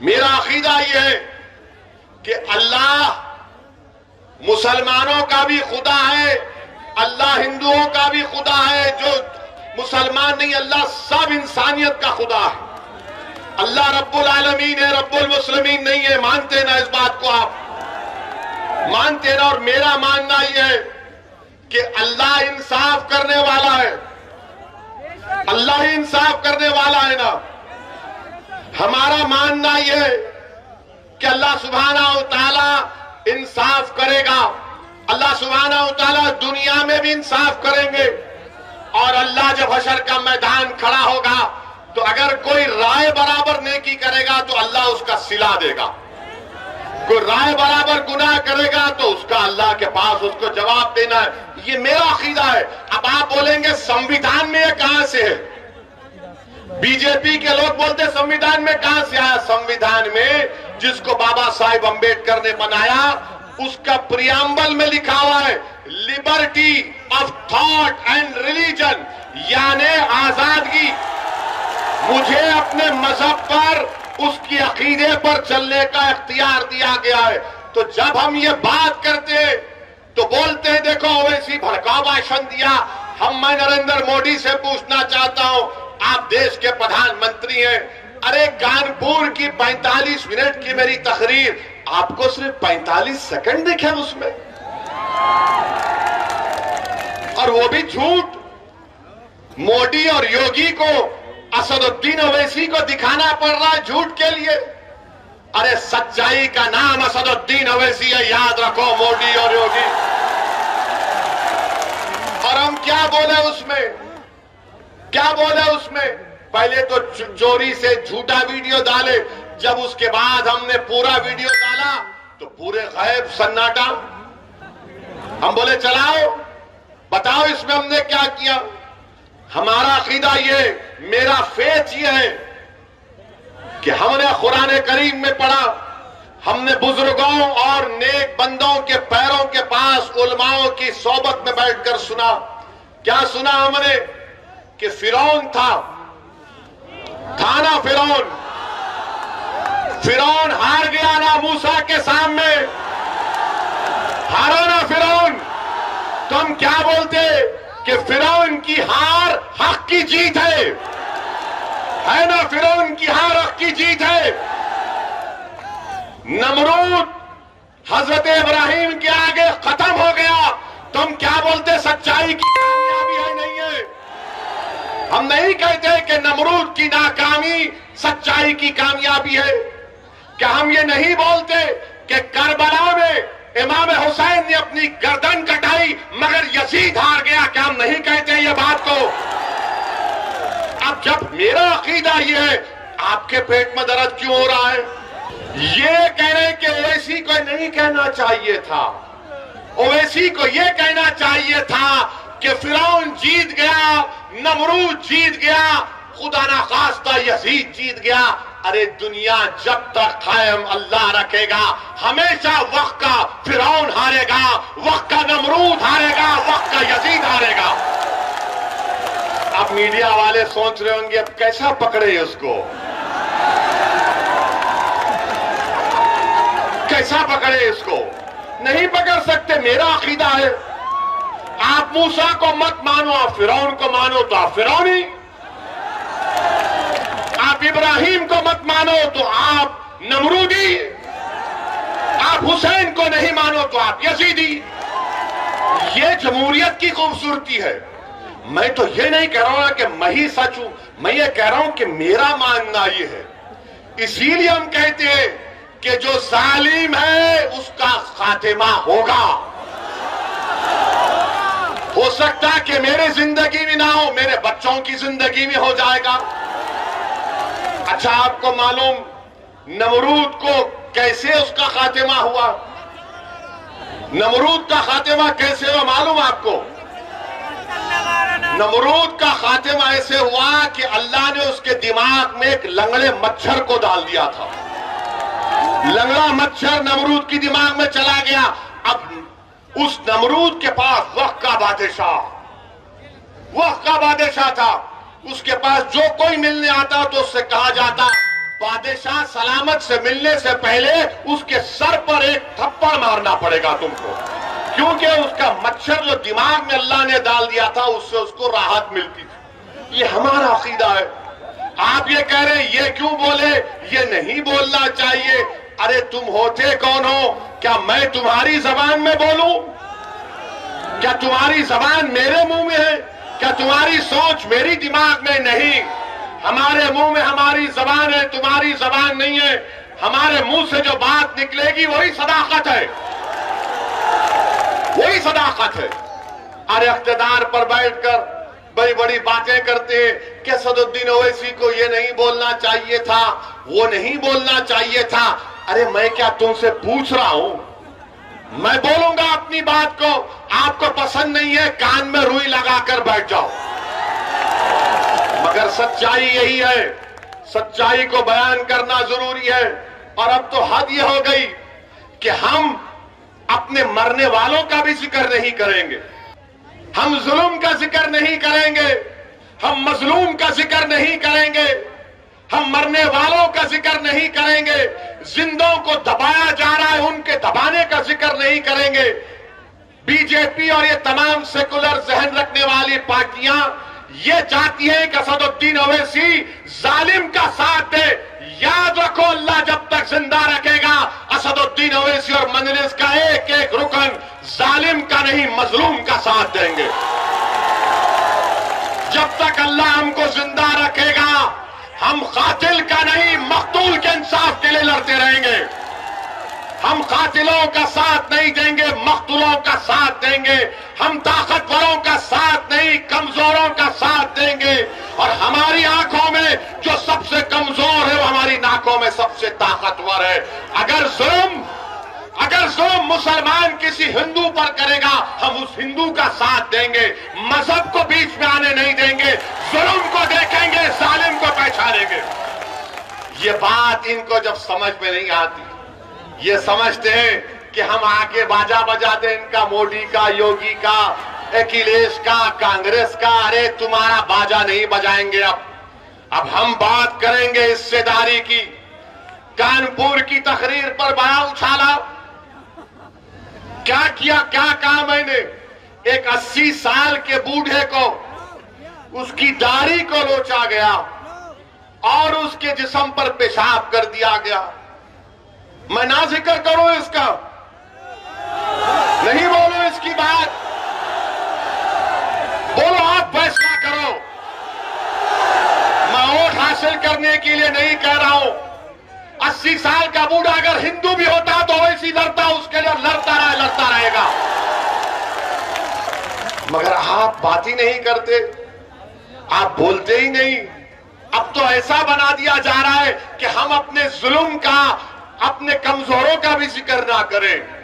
मेरा अकीदा यह है कि अल्लाह मुसलमानों का भी खुदा है, अल्लाह हिंदुओं का भी खुदा है। जो मुसलमान नहीं, अल्लाह सब इंसानियत का खुदा है। अल्लाह रब्बुल आलमीन है, रब्बुल मुस्लिमीन नहीं है। मानते ना इस बात को? आप मानते ना? और मेरा मानना यह है कि अल्लाह इंसाफ करने वाला है, अल्लाह ही इंसाफ करने वाला है ना। हमारा मानना यह है कि अल्लाह सुब्हानहू तआला इंसाफ करेगा। अल्लाह सुब्हानहू तआला दुनिया में भी इंसाफ करेंगे, और अल्लाह जब हशर का मैदान खड़ा होगा तो अगर कोई राय बराबर नेकी करेगा तो अल्लाह उसका सिला देगा, कोई राय बराबर गुनाह करेगा तो उसका अल्लाह के पास उसको जवाब देना है। ये मेरा अकीदा है। अब आप बोलेंगे संविधान में ये कहां से है? बीजेपी के लोग बोलते संविधान में कहां से आया? संविधान में जिसको बाबा साहेब अंबेडकर ने बनाया उसका प्रियम्बल में लिखा हुआ है liberty of thought and religion, यानी आजादगी। मुझे अपने मजहब पर, उसकी अकीदे पर चलने का इख्तियार दिया गया है। तो जब हम ये बात करते हैं तो बोलते हैं देखो ओवैसी भड़काऊ भाषण दिया। मैं नरेंद्र मोदी से पूछना चाहता हूं, आप देश के प्रधानमंत्री हैं, अरे कानपुर की 45 मिनट की मेरी तकरीर आपको सिर्फ 45 सेकंड दिखे उसमें, और वो भी झूठ। मोदी और योगी को, असदुद्दीन ओवैसी को दिखाना पड़ रहा है झूठ के लिए। अरे सच्चाई का नाम असदुद्दीन ओवैसी है, याद रखो, मोदी और योगी। और हम क्या बोले उसमें, क्या बोले उसमें? पहले तो चोरी से झूठा वीडियो डाले, जब उसके बाद हमने पूरा वीडियो डाला तो पूरे गायब, सन्नाटा। हम बोले चलाओ, बताओ इसमें हमने क्या किया। हमारा अकीदा ये, मेरा फेथ ये है कि हमने कुरान करीम में पढ़ा, हमने बुजुर्गों और नेक बंदों के पैरों के पास उलमाओं की सोबत में बैठकर सुना। क्या सुना हमने? कि फिरौन था ना फिरौन, फिरौन हार गया ना मूसा के सामने, हारो ना फिरौन। तो हम क्या बोलते कि फिरौन की हार हक की जीत है ना? फिरौन की हार हक की जीत है। नमरूद हजरत इब्राहिम के आगे खत्म हो गया, तो हम क्या बोलते? सच्चाई की कामयाबी है, नहीं है। हम नहीं कहते कि नमरूद की नाकामी सच्चाई की कामयाबी है। क्या हम ये नहीं बोलते कि करबला में इमाम हुसैन ने अपनी गर्दन कटाई मगर यजीद हार गया? क्या हम नहीं कहते ये बात को? अब जब मेरा अकीदा ये है, आपके पेट में दर्द क्यों हो रहा है? ये कह रहे कि ओवैसी को नहीं कहना चाहिए था, ओवैसी को ये कहना चाहिए था कि फिरौन जीत गया, नमरूद जीत गया, खुदा ना खास्ता यजीद जीत गया। अरे दुनिया जब तक कायम अल्लाह रखेगा, हमेशा वक्त का फिरौन हारेगा, वक्त का नमरूद हारेगा, वक्त का यजीद हारेगा। अब मीडिया वाले सोच रहे होंगे अब कैसा पकड़े उसको, कैसा पकड़े इसको? नहीं पकड़ सकते। मेरा अकीदा है, आप मूसा को मत मानो, आप फिरौन को मानो तो आप फिरौनी, आप इब्राहिम को मत मानो तो आप नमरूदी, आप हुसैन को नहीं मानो तो आप यजीदी। ये जमहूरियत की खूबसूरती है। मैं तो ये नहीं कह रहा हूं कि मैं ही सच हूं, मैं ये कह रहा हूं कि मेरा मानना ये है। इसीलिए हम कहते हैं कि जो जालिम है उसका खातिमा होगा। हो सकता है कि मेरे जिंदगी में ना हो, मेरे बच्चों की जिंदगी में हो जाएगा। अच्छा, आपको मालूम नमरूद को कैसे उसका खातिमा हुआ? नमरूद का खातिमा कैसे हुआ मालूम आपको? नमरूद का खातिमा ऐसे हुआ कि अल्लाह ने उसके दिमाग में एक लंगड़े मच्छर को डाल दिया था। लंगड़ा मच्छर नमरूद की दिमाग में चला गया। अब उस नमरूद के पास वक्त का बादशाह था, उसके पास जो कोई मिलने आता तो उससे कहा जाता बादशाह सलामत से मिलने से पहले उसके सर पर एक थप्पड़ मारना पड़ेगा तुमको, क्योंकि उसका मच्छर जो दिमाग में अल्लाह ने डाल दिया था उससे उसको राहत मिलती थी। ये हमारा अकीदा है। आप ये कह रहे हैं ये क्यों बोले, ये नहीं बोलना चाहिए। अरे तुम होते कौन हो? क्या मैं तुम्हारी जबान में बोलूं? क्या तुम्हारी जबान मेरे मुंह में है? क्या तुम्हारी सोच मेरी दिमाग में? नहीं, हमारे मुंह में हमारी जबान है, तुम्हारी जबान नहीं है। हमारे मुंह से जो बात निकलेगी वही सदाकत है, वही सदाकत है। अरे इख्तिदार पर बैठकर बड़ी बड़ी बातें करते हैं कि असदुद्दीन ओवैसी को ये नहीं बोलना चाहिए था, वो नहीं बोलना चाहिए था। अरे मैं क्या तुमसे पूछ रहा हूं? मैं बोलूंगा अपनी बात को, आपको पसंद नहीं है कान में रुई लगाकर बैठ जाओ, मगर सच्चाई यही है। सच्चाई को बयान करना जरूरी है। और अब तो हद ये हो गई कि हम अपने मरने वालों का भी जिक्र नहीं करेंगे, हम जुल्म का जिक्र नहीं करेंगे, हम मजलूम का जिक्र नहीं करेंगे, हम मरने वालों का जिक्र नहीं करेंगे, जिंदों को दबाया जा रहा है उनके दबाने का जिक्र नहीं करेंगे। बीजेपी और ये तमाम सेकुलर जहन रखने वाली पार्टियां ये चाहती हैं कि असदुद्दीन ओवैसी जालिम का साथ दे। याद रखो, अल्लाह जब तक जिंदा रखेगा असदुद्दीन ओवैसी और मजलिस का एक एक रुकन जालिम का नहीं मजलूम का साथ देंगे। जब तक अल्लाह हमको जिंदा रखेगा हम कातिल का नहीं मकतूल के इंसाफ के लिए लड़ते रहेंगे। हम कातिलों का साथ नहीं देंगे, मकतूलों का साथ देंगे। हम ताकतवरों का साथ नहीं कमजोरों का साथ देंगे। और हमारी आंखों में जो सबसे कमजोर है वो हमारी नाकों में सबसे ताकतवर है। अगर जुल्म मुसलमान किसी हिंदू पर करेगा हम उस हिंदू का साथ देंगे, मजहब को बीच में आने नहीं देंगे, जुल्म को देखेंगे, जालिम को पहचानेंगे। ये बात इनको जब समझ में नहीं आती, ये समझते हैं कि हम आके बाजा बजा दें इनका, मोदी का, योगी का, अखिलेश का, कांग्रेस का। अरे तुम्हारा बाजा नहीं बजाएंगे। अब हम बात करेंगे हिस्सेदारी की। कानपुर की तकरीर पर बड़ा उछाला, क्या किया, क्या कहा मैंने? एक 80 साल के बूढ़े को उसकी दाढ़ी को लोचा गया और उसके जिस्म पर पेशाब कर दिया गया। मैं ना जिक्र करूं इसका, नहीं बोलो इसकी बात, बोलो आप फैसला करो। मैं वोट हासिल करने के लिए नहीं कह रहा हूं। 80 साल का बूढ़ा अगर हिंदू भी होता तो वैसी लड़ता, उसके लिए लड़ता रहेगा। मगर आप बात ही नहीं करते, आप बोलते ही नहीं। अब तो ऐसा बना दिया जा रहा है कि हम अपने जुल्म का, अपने कमजोरों का भी जिक्र ना करें।